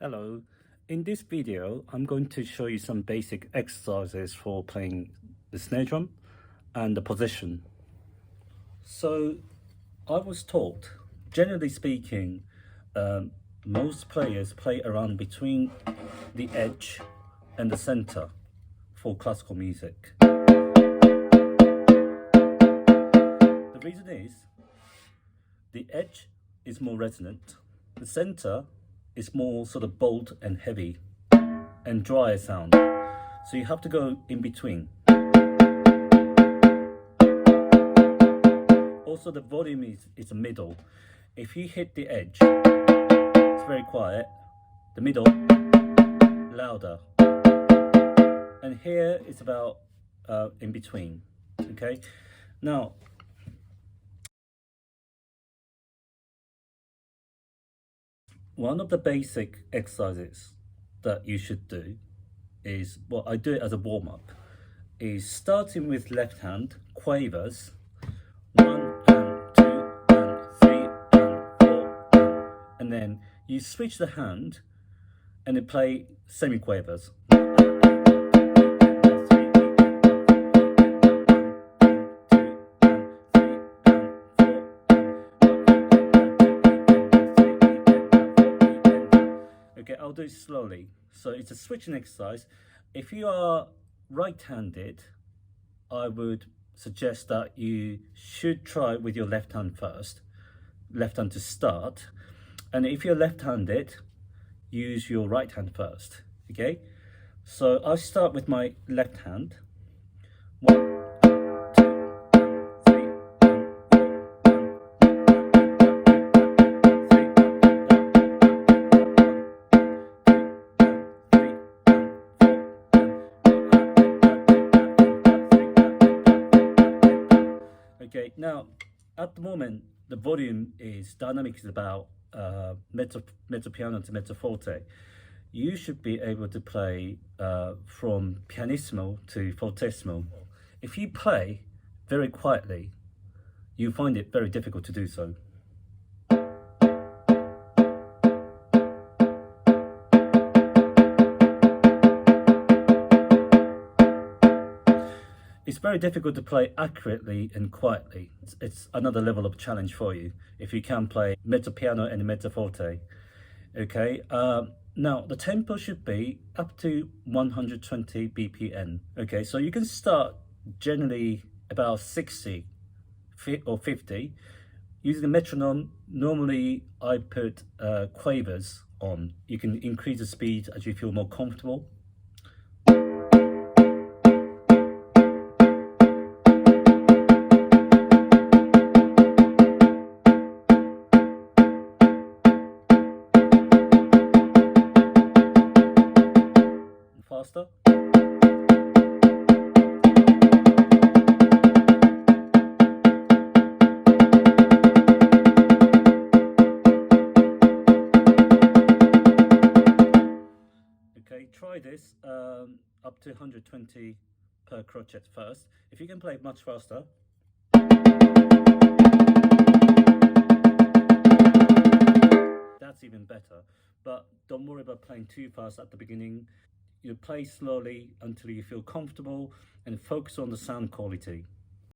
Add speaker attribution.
Speaker 1: Hello, in this video I'm going to show you some basic exercises for playing the snare drum and the position. So I was taught, generally speaking, most players play around between the edge and the center for classical music. The reason is the edge is more resonant, the center is more sort of bold and heavy and drier sound, so you have to go in between. Also the volume is a middle. If you hit the edge, it's very quiet, the middle louder, and here it's about in between. Okay, now one of the basic exercises that you should do is, well, I do it as a warm-up, is starting with left hand quavers, 1 and 2 and 3 and 4, and then you switch the hand and then play semi-quavers. Okay, I'll do it slowly. So it's a switching exercise. If you are right-handed, I would suggest that you should try with your left hand first, left hand to start. And if you're left-handed, use your right hand first, okay? So I'll start with my left hand. 1, 2, 3, 4. Okay, now at the moment the volume is dynamic, is about mezzo piano to mezzo forte. You should be able to play from pianissimo to fortissimo. If you play very quietly, you find it very difficult to do so. It's very difficult to play accurately and quietly. It's another level of challenge for you if you can play mezzo piano and mezzo forte. Okay, now the tempo should be up to 120 BPM. Okay, so you can start generally about 60 or 50. Using the metronome, normally I put quavers on. You can increase the speed as you feel more comfortable. Faster. Okay, try this up to 120 per crochet first. If you can play much faster. That's even better, but don't worry about playing too fast at the beginning. You play slowly until you feel comfortable and focus on the sound quality.